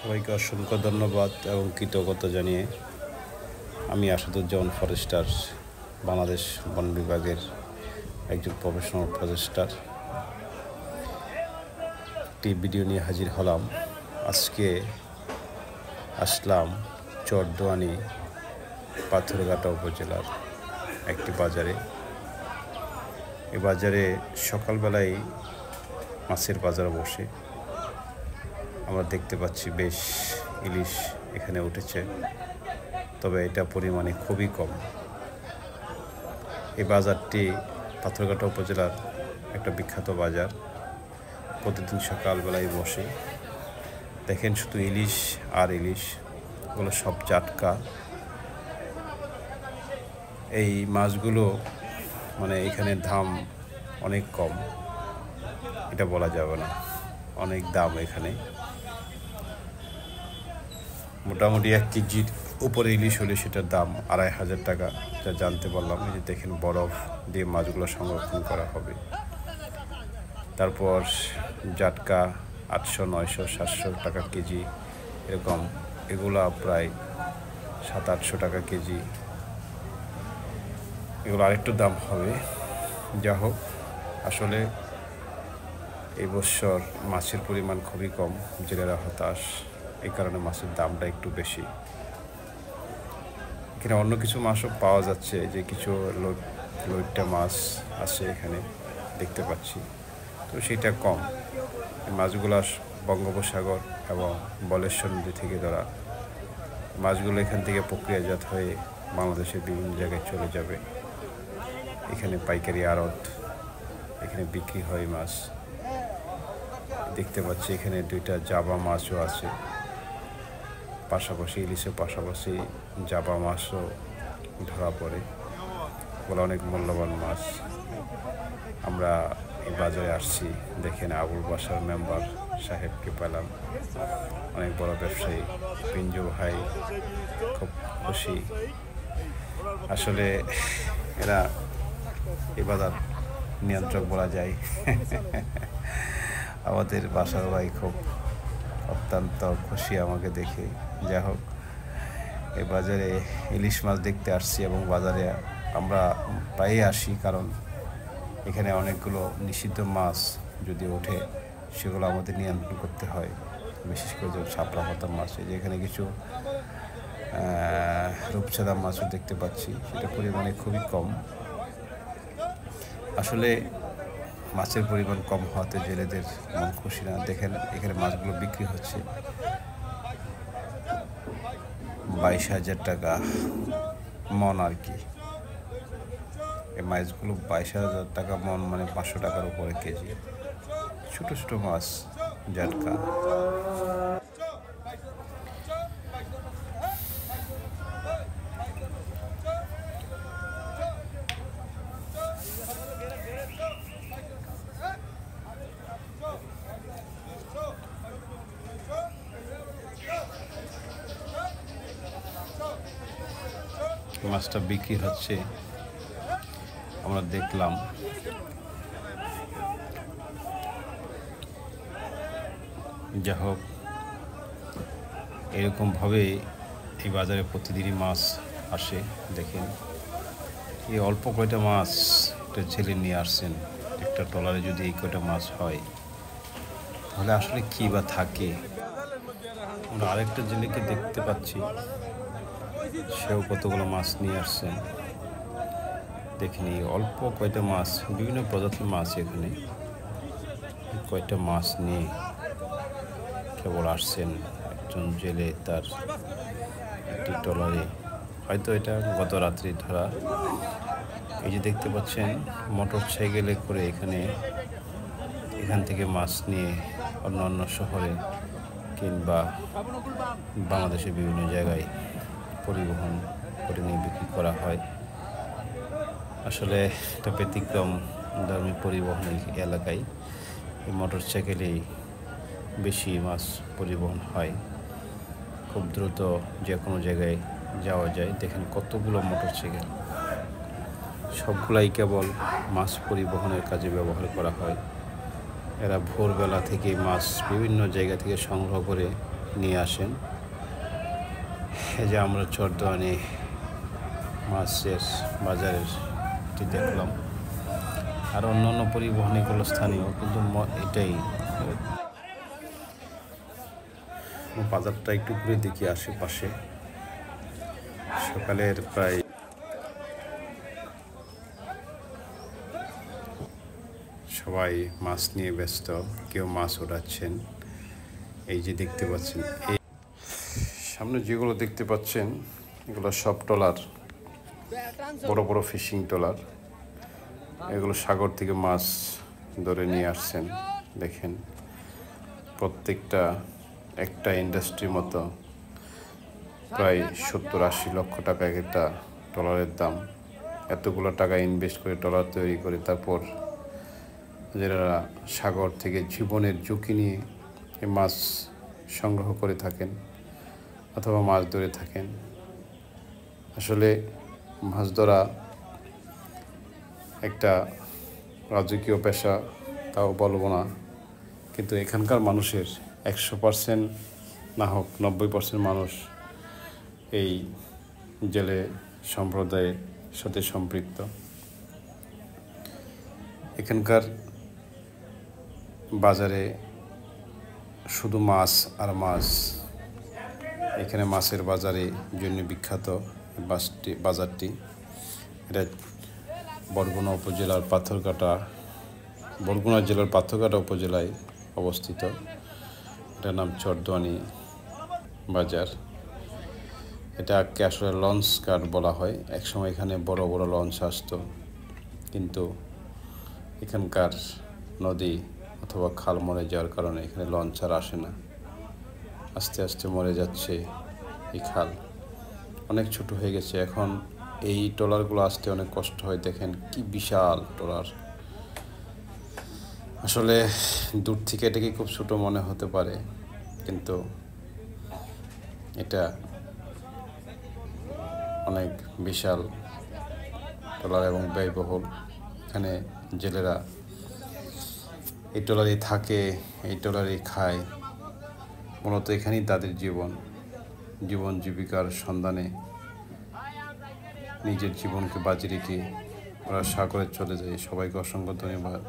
সবাইকে অসংখ্য ধন্যবাদ এবং কৃতজ্ঞতা জানিয়ে আমি আসাদুজ্জামান ফরেস্টার, বাংলাদেশ বন বিভাগের একজন প্রফেশনাল ফরেস্টার, একটি ভিডিও নিয়ে হাজির হলাম। আজকে আসলাম চরদোয়ানি পাথরঘাটা উপজেলার একটি বাজারে। এই বাজারে সকালবেলায় মাছের বাজার বসে। আমরা দেখতে পাচ্ছি বেশ ইলিশ এখানে উঠেছে, তবে এটা পরিমাণে খুবই কম। এই বাজারটি পাথরঘাটা উপজেলার একটা বিখ্যাত বাজার, প্রতিদিন সকালবেলায় বসে। দেখেন শুধু ইলিশ আর ইলিশ, এগুলো সব জাটকা। এই মাছগুলো মানে এখানে দাম অনেক কম, এটা বলা যাবে না, অনেক দাম এখানে। মোটামুটি 1 কেজির উপরে ইলিশ হলে সেটার দাম 2500 টাকা, যা জানতে পারলাম। এই যে দেখেন বরফ দিয়ে মাছগুলো সংরক্ষণ করা হবে। তারপর জাটকা 800, 900, 700 টাকা কেজি এরকম, এগুলা প্রায় 700-800 টাকা কেজি। এগুলো আরেকটু দাম হবে। যা হোক, আসলে এই বছর মাছের পরিমাণ খুবই কম, জেলেরা হতাশ, এই কারণে মাছের দামটা একটু বেশি। এখানে অন্য কিছু মাছও পাওয়া যাচ্ছে, যে কিছু লইট্টা মাছ আছে এখানে দেখতে পাচ্ছি, তো সেটা কম। এই মাছগুলো বঙ্গোপসাগর এবং বলেশ্বর নদী থেকে ধরা মাছগুলো এখান থেকে প্রক্রিয়াজাত হয়ে বাংলাদেশের বিভিন্ন জায়গায় চলে যাবে। এখানে পাইকারি আড়ত, এখানে বিক্রি হয় মাছ। দেখতে পাচ্ছি এখানে 2টা জাবা মাছও আছে, পাশাপাশি ইলিশের পাশাপাশি জাবা মাছও ধরা পড়ে। বলে অনেক মূল্যবান মাছ। আমরা এই বাজারে আসছি, দেখেন আবুল বাসার মেম্বার সাহেবকে পেলাম, অনেক বড় ব্যবসায়ী। পিঞ্জু ভাই খুব খুশি। আসলে এরা এই বাজার নিয়ন্ত্রক বলা যায়। আমাদের বাসার ভাই খুব অত্যন্ত খুশি আমাকে দেখে। যা হোক, এই বাজারে ইলিশ মাছ দেখতে আসছি, এবং বাজারে আমরা প্রায়ই আসি, কারণ এখানে অনেকগুলো নিষিদ্ধ মাছ যদি ওঠে সেগুলো আমাদের নিয়ন্ত্রণ করতে হয়। বিশেষ করে যেমন শাপলা পাতা মাছ, যে এখানে কিছু রূপচাঁদা মাছও দেখতে পাচ্ছি, সেটা পরিমাণে খুবই কম। আসলে মাছের পরিমাণ কম হওয়াতে জেলেদের মন খুশি না। দেখেন এখানে মাছগুলো বিক্রি হচ্ছে 22,000 টাকা মন আর কি। এই মাছগুলো 22,000 টাকা মন, মানে 500 টাকার উপরে কেজি। ছোট ছোট মাছ, জাটকা। মাছটা বিক্রি হচ্ছে, আমরা দেখলাম। যা হোক, এরকমভাবে এই বাজারে প্রতিদিনই মাছ আসে। দেখেন এই অল্প কয়টা মাছ একটা ছেলে নিয়ে আসছেন। একটা ট্রলারে যদি এই কয়টা মাছ হয়, তাহলে আসলে কী বা থাকে। আমরা আরেকটা জেলেকে দেখতে পাচ্ছি, সেও কতগুলো মাছ নিয়ে আসছেন। দেখিনি অল্প কয়টা মাছ, বিভিন্ন প্রজাতির মাছ এখানে। কয়টা মাছ নিয়ে কেবল আসছেন একজন জেলে তার একটি ট্রলারে, হয়তো এটা গত রাত্রি ধরা। এই যে দেখতে পাচ্ছেন মোটর সাইকেলে করে এখান থেকে মাছ নিয়ে অন্য শহরে কিংবা বাংলাদেশের বিভিন্ন জায়গায় পরিবহন করে নিয়ে বিক্রি করা হয়। আসলে একটা ব্যতিক্রম ধর্মী পরিবহন এলাকায় এই মোটর সাইকেলেই বেশি মাছ পরিবহন হয়। খুব দ্রুত যে কোনো জায়গায় যাওয়া যায়। দেখেন কতগুলো মোটর সাইকেল, সবগুলাই কেবল মাছ পরিবহনের কাজে ব্যবহার করা হয়। এরা ভোরবেলা থেকে মাছ বিভিন্ন জায়গা থেকে সংগ্রহ করে নিয়ে আসেন। এই যে আমরা চরদোয়ানি মাছের বাজারের দেখলাম, আর অন্যান্য পরিবহন এগুলো স্থানীয়, কিন্তু এটাই বাজারটা একটু ঘুরে দেখি আশেপাশে। সকালের প্রায় সবাই মাছ নিয়ে ব্যস্ত, কেউ মাছ ওঠাচ্ছেন। এই যে দেখতে পাচ্ছেন, এই সামনে যেগুলো দেখতে পাচ্ছেন এগুলো সব ট্রলার, বড় বড় ফিশিং ট্রলার। এগুলো সাগর থেকে মাছ ধরে নিয়ে আসছেন। দেখেন প্রত্যেকটা একটা ইন্ডাস্ট্রির মতো, প্রায় 70-80 লক্ষ টাকা একটা ট্রলারের দাম। এতগুলো টাকা ইনভেস্ট করে ট্রলার তৈরি করে তারপর যারা সাগর থেকে জীবনের ঝুঁকি নিয়ে এই মাছ সংগ্রহ করে থাকেন অথবা মাছ ধরে থাকেন। আসলে মাছ ধরা একটা রাজকীয় পেশা, তাও বলবো না, কিন্তু এখানকার মানুষের 100% না হোক 90% মানুষ এই জেলে সম্প্রদায়ের সাথে সম্পৃক্ত। এখানকার বাজারে শুধু মাছ আর মাছ। এখানে মাছের বাজারে জন্য বিখ্যাত বাজারটি। এটা বরগুনা জেলার পাথরঘাটা উপজেলায় অবস্থিত। এটার নাম চরদোয়ানি বাজার। এটাকে আসলে লঞ্চ ঘাট বলা হয়। একসময় এখানে বড় বড় লঞ্চ আসতো, কিন্তু এখানকার নদী অথবা খাল মরে যাওয়ার কারণে এখানে লঞ্চ আর আসে না। আস্তে আস্তে মরে যাচ্ছে এই খাল, অনেক ছোট হয়ে গেছে। এখন এই ট্রলারগুলো আসতে অনেক কষ্ট হয়। দেখেন কি বিশাল ট্রলার। আসলে দূর থেকে এটাকে খুব ছোট মনে হতে পারে, কিন্তু এটা অনেক বিশাল ট্রলার এবং ব্যয়বহুল। এখানে জেলেরা এই ট্রলারই থাকে, এই ট্রলারই খায়। মূলত এখানেই তাদের জীবন জীবিকার সন্ধানে নিজের জীবনকে বাজি রেখে ওরা সাগরে চলে যায়। সবাইকে অসংখ্য ধন্যবাদ।